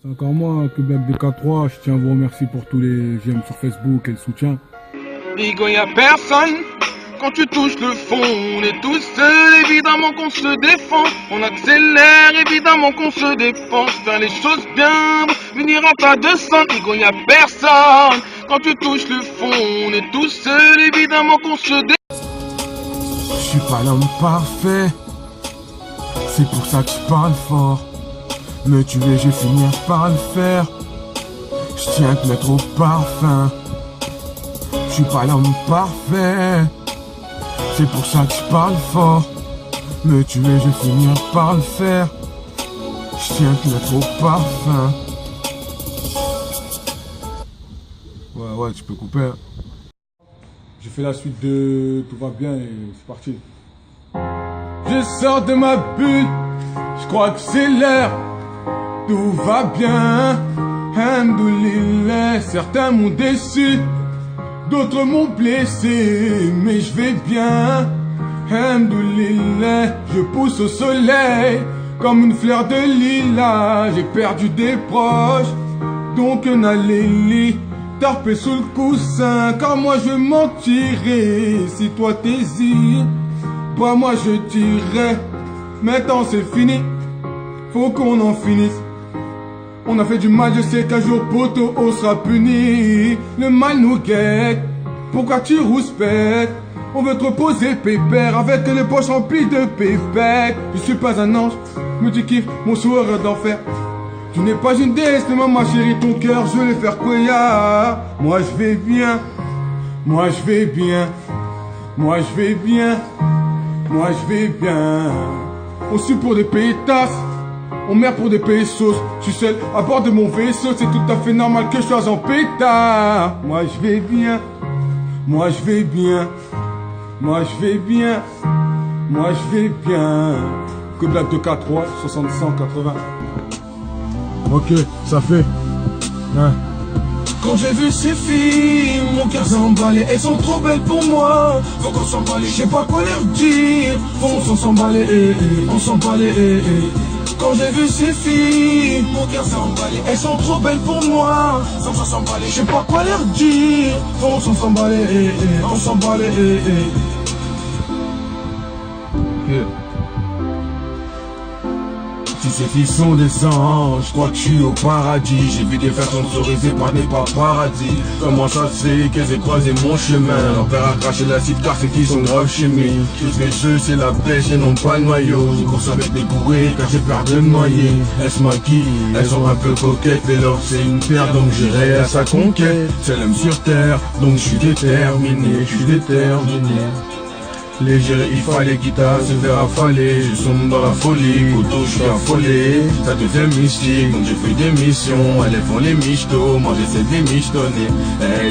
C'est encore moi, que Black DK3, je tiens à vous remercier pour tous les j'aime sur Facebook et le soutien. Bigo, y'a personne. Quand tu touches le fond, on est tous seuls, évidemment qu'on se défend. On accélère, évidemment qu'on se défend. Faire les choses bien, venir à pas de sang. Bigo, y'a personne. Quand tu touches le fond, on est tous seuls, évidemment qu'on se défend. Je suis pas l'homme parfait, c'est pour ça que je parle fort. Me tuer, je vais finir par le faire. Je tiens à te mettre au parfum. Je suis pas l'homme parfait, c'est pour ça que je parle fort. Me tuer, je vais finir par le faire. Je tiens à te mettre au parfum. Ouais, tu peux couper. Hein. J'ai fait la suite de Tout va bien et c'est parti. Je sors de ma bulle, je crois que c'est l'heure. Tout va bien, Alhamdoulilah. Certains m'ont déçu, d'autres m'ont blessé, mais je vais bien, Alhamdoulilah. Je pousse au soleil, comme une fleur de lilas. J'ai perdu des proches, donc n'allez tarpé sous le coussin, car moi je m'en tirerai. Si toi t'hésites, bah moi je tirerai. Maintenant c'est fini, faut qu'on en finisse. On a fait du mal, je sais qu'un jour poteau on sera puni. Le mal nous guette, pourquoi tu rouspètes? On veut te reposer pépère, avec les poches remplies de pépettes. Je suis pas un ange, mais tu kiffes mon sourire d'enfer. Tu n'es pas une déesse, mais ma chérie, ton cœur, je vais faire quoi? Moi je vais bien, moi je vais bien, moi je vais bien, moi je vais bien. On suit pour des pétasses, on meurt pour des pesos. Je suis seul à bord de mon vaisseau, c'est tout à fait normal que je sois en pétard. Moi je vais bien, moi je vais bien, moi je vais bien, moi je vais bien. Que Black DK3, 60-180. Ok, ça fait. Hein. Quand j'ai vu ces filles, mon cœur s'est emballé. Elles sont trop belles pour moi, faut qu'on s'emballe. Je sais pas quoi leur dire, faut s'emballer, on s'emballer. Quand j'ai vu ces filles, mon cœur s'est emballé. Elles sont trop belles pour moi, faut qu'on s'emballe. Je sais pas quoi leur dire, faut s'emballer, on s'emballer. Si ces filles sont des anges, je crois que je suis au paradis. J'ai vu des femmes sponsorisées par des paradis. Comment ça se fait qu'elles aient croisé mon chemin? Leur père a craché l'acide car ces filles sont graves chimiques. Tout ce que je veux c'est la pêche et non pas le noyau. Je course avec des bourrées car j'ai peur de me noyer. Elles se maquillent, elles sont un peu coquettes. Et l'or c'est une paire donc j'irai à sa conquête. C'est l'homme sur terre donc je suis déterminé, je suis déterminé. Léger, il fallait quitte à se faire affaler. Je sombre dans la folie, couteau, je suis affolé. Ça devient mystique, donc j'ai fait des missions. Elles font les michtos, moi j'essaie de les michetonner.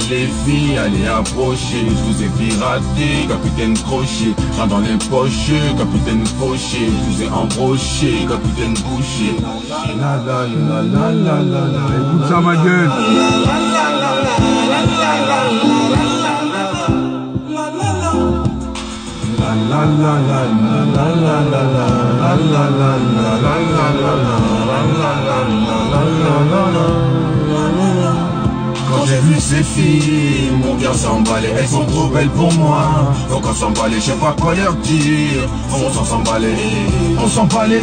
Les filles, allez approcher. Je vous ai piraté, capitaine crochet. Je rentre dans les poches, capitaine fauché. Je vous ai embroché, capitaine bouché. La la la la la la la. Écoute ça ma gueule. Quand j'ai vu ces filles, mon cœur s'emballait. Elles sont trop belles pour moi, faut qu'on s'emballe. Je sais pas quoi leur dire, on s'emballait, on s'emballait.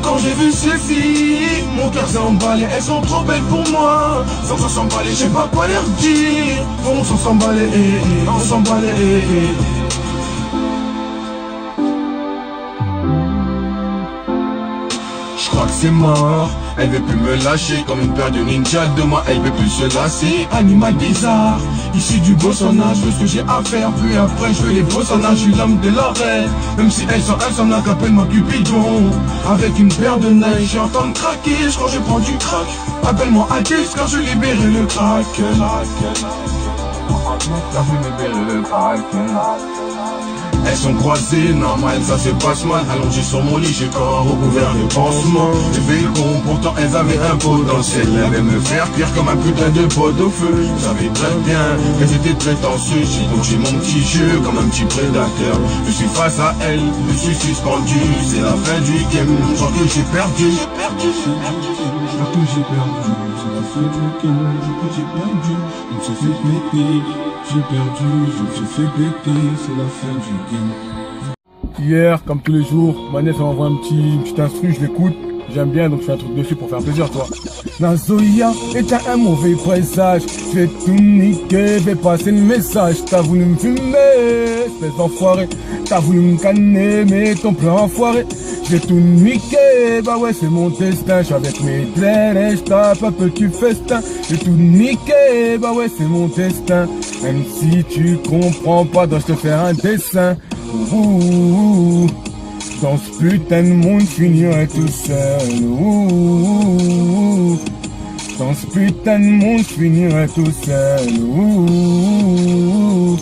Quand j'ai vu ces filles, mon cœur s'est emballé. Elles sont trop belles pour moi, faut qu'on s'emballe. Je sais pas quoi leur dire, on s'emballait, on s'emballait. Je crois que c'est mort, elle veut plus me lâcher. Comme une paire de ninjas de moi, elle veut plus se lasser. Animal bizarre, issu du Botswana. Je veux ce que j'ai à faire, puis après je veux les Botswana. Je suis l'homme de l'oreille, même si elles sont insomniaques, appelle-moi Cupidon. Avec une paire de neige, je suis en train de craquer. Je crois que je prends du crack, appelle-moi Addis car je libère le crack. Car je libère le crack. Elles sont croisées, normal, ça se passe mal. Allongé sur mon lit, j'ai corps recouvert de pansements. J'ai fait le con, pourtant elles avaient un potentiel. Elles avaient me faire cuire comme un putain de pot au feu. Je savais très bien qu'elles étaient prétentieuses. J'ai donc j'ai mon petit jeu comme un petit prédateur. Je suis face à elles, je suis suspendu. C'est la fin du game, je crois que j'ai perdu. que j'ai perdu, je me fais bloquer, que j'ai perdu, je me suis fait péter, j'ai perdu, je me suis fait péter, c'est la fin du game. Hier, comme tous les jours, Manef m'envoie un petit instru, je l'écoute. J'aime bien, donc je fais un truc dessus pour faire plaisir, toi. Nazoya est un mauvais présage. Je vais tout niquer, vais passer le message. T'as voulu me fumer, espèce d'enfoiré. T'as voulu me canner, mais ton plan enfoiré. Je vais tout niquer, bah ouais, c'est mon destin. Je suis avec mes plaines et je tape un petit festin. Je vais tout niquer, bah ouais, c'est mon destin. Même si tu comprends pas, dois-je te faire un dessin. Ouh. Dans ce putain de monde, je finirai tout seul. Ouh. Dans ce putain de monde, je finirai tout seul. Ouh.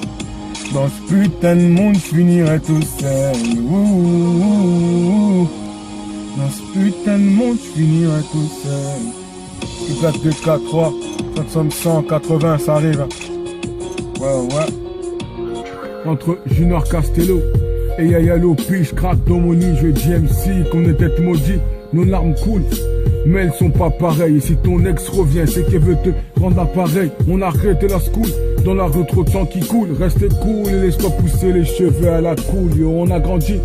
Dans ce putain de monde, je finirai tout seul. Ouh. Dans ce putain de monde, je finirai tout seul. Tu plaques de 4-3, 180, ça arrive. Ouais. Entre Junior Castello et Yayalo, puis je craque dans mon lit, je vais GMC, qu'on est tête maudit, nos larmes coulent, mais elles sont pas pareilles, et si ton ex revient, c'est qu'elle veut te rendre appareil, on arrête la school, dans la rue trop de sang qui coule, restez cool et laisse-toi pousser les cheveux à la cool, yo, on a grandi,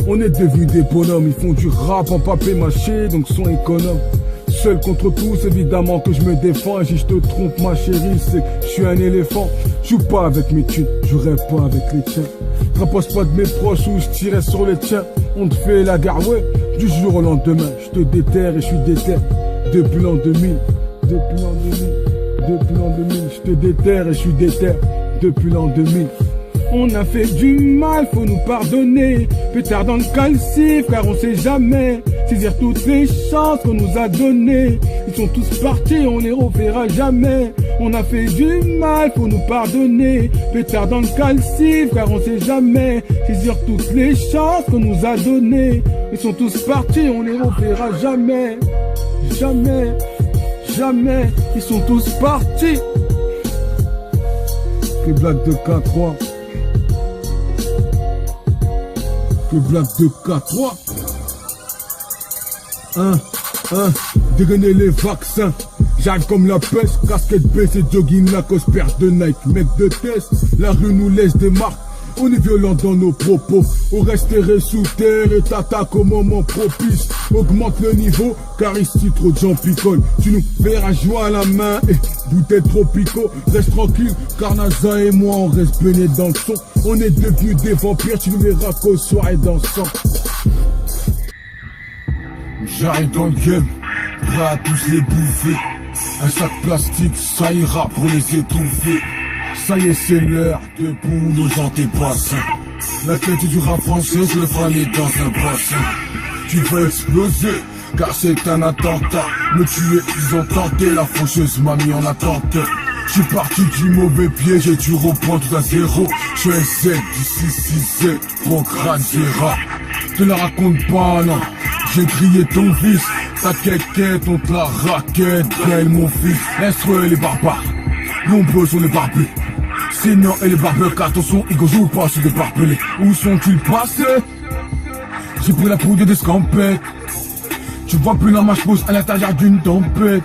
on est devenus des bonhommes, ils font du rap en papier mâché, donc sont économes. Seul contre tous, évidemment que je me défends. Et si je te trompe, ma chérie, c'est que je suis un éléphant. Je joue pas avec mes thunes, je jouerai pas avec les tiens. Je rapproche pas de mes proches ou je tirais sur les tiens. On te fait la gare, ouais, du jour au lendemain. Je te déterre et je suis déterre. Depuis l'an 2000, depuis l'an 2000, depuis l'an 2000. Je te déterre et je suis déterre. Depuis l'an 2000. On a fait du mal, faut nous pardonner. Pétard dans le calcif, car on sait jamais saisir toutes les chances qu'on nous a données. Ils sont tous partis, on les reverra jamais. On a fait du mal, faut nous pardonner. Pétard dans le calcif, car on sait jamais saisir toutes les chances qu'on nous a données. Ils sont tous partis, on les reverra jamais. Jamais, jamais, ils sont tous partis. Que blague de K3. Que blague de K3. Dégainer les vaccins. J'arrive comme la peste, casquette baissée, jogging Lacoste, paire de Nike, mec de test. La rue nous laisse des marques. On est violent dans nos propos, on resterait sous terre et t'attaques au moment propice. Augmente le niveau, car ici trop de gens picolent. Tu nous verras jouer à la main et bouteille tropico. Reste tranquille, car Naza et moi on reste baigné dans le son. On est devenus des vampires, tu nous verras qu'aux soirées dansant. J'arrive dans le game, prêt à tous les bouffer. Un sac plastique, ça ira pour les étouffer. Ça y est, c'est l'heure, debout nos antépasses. La tête du rap français, je le fané dans un bassin. Tu veux exploser, car c'est un attentat. Me tuer, ils ont tenté, la faucheuse m'a mis en attente. Je suis parti du mauvais pied, j'ai dû reprendre tout à zéro. Je suis un Z du 667, mon crâne zéra. Te la raconte pas, non. J'ai grillé ton fils, ta quéquette, on te la raquette. Belle mon fils, l'instru et les barbares. Nombreux sont les barbus. Seigneur et les barbeurs, attention, ils jouent pas sur des barbelés. Où sont-ils passés? J'ai pris la poudre des scampettes. Tu vois plus la marche pose à l'intérieur d'une tempête.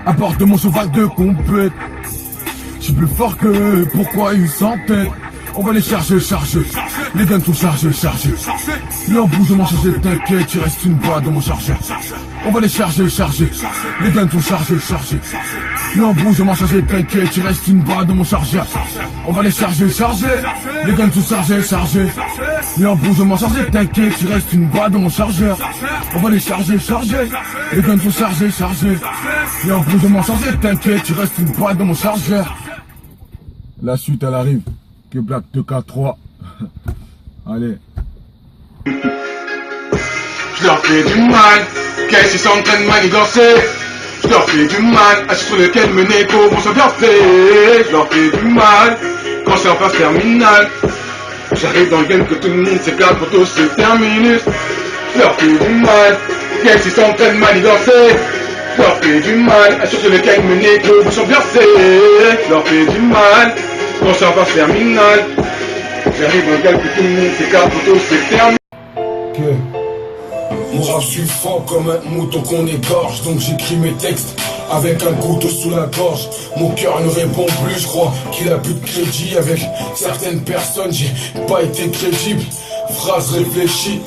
À bord de mon cheval de compète. J'suis plus fort que pourquoi ils s'entêtent. On va les charger. Les guns sont chargés. L'embousement chargé, t'inquiète, il reste une boîte dans mon chargeur. On va les charger. Les guns sont chargés. L'embousement chargé, t'inquiète, il reste une boîte dans mon chargeur. On va les charger. Les guns sont chargés. L'embousement chargé, t'inquiète, il reste une boîte dans mon chargeur. On va les charger. Les guns sont chargés. L'embousement chargé, t'inquiète, il reste une boîte dans mon chargeur. La suite, elle arrive. Que blague de K3. Allez. Je leur fais du mal, qu'est-ce qu'ils sont en train de manigancer. Je leur fais du mal, assis sur lequel me négo vont se verser. Je leur fais du mal, quand c'est en phase terminale. J'arrive dans le game que tout le monde s'éclate pour tous ces terminus. Je leur fais du mal, qu'est-ce qu'ils sont en train de manigancer. Je leur fais du mal, assis sur lequel me négo vont se verser. Je leur fais du mal, quand c'est en phase terminale. J'arrive dans le game que tout le monde s'éclate pour tous ces terminus. Mon rap suffant comme un mouton qu'on égorge. Donc j'écris mes textes avec un couteau sous la gorge. Mon cœur ne répond plus, je crois qu'il a plus de crédit. Avec certaines personnes j'ai pas été crédible. Phrase réfléchie,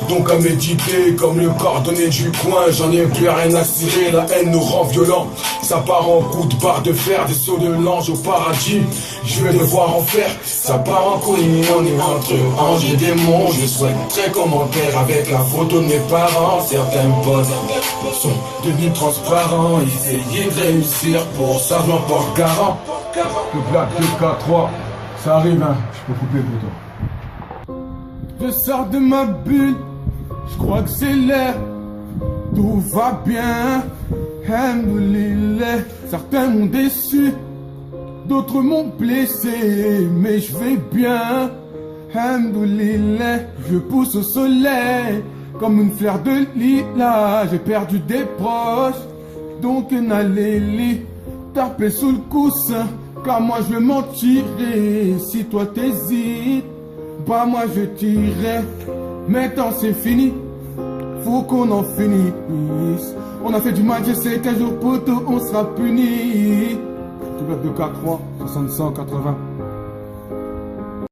donc à méditer comme le cordonnier du coin. J'en ai plus rien à cirer, la haine nous rend violents. Ça part en coups de barre de fer, des sauts de l'ange au paradis. Je vais devoir en faire, ça part en couille, on est entre anges et démons. Je souhaite très commentaire avec la photo de mes parents. Certains potes sont devenus transparents. Essayer de réussir, pour ça je m'en porte garant. Le black de K3, ça arrive hein, je peux couper pour toi. Je sors de ma bulle, je crois que c'est l'air. Tout va bien, alhamdoulilah. Certains m'ont déçu, d'autres m'ont blessé, mais je vais bien, alhamdoulilah. Je pousse au soleil, comme une fleur de lilas. J'ai perdu des proches, donc n'allez taper sous le coussin, car moi je vais m'en tirer. Si toi t'hésites, bah moi je tirerai. Maintenant c'est fini, faut qu'on en finisse. On a fait du mal, je sais qu'un jour poteau on sera puni. Tout bloc de K3, 60-180.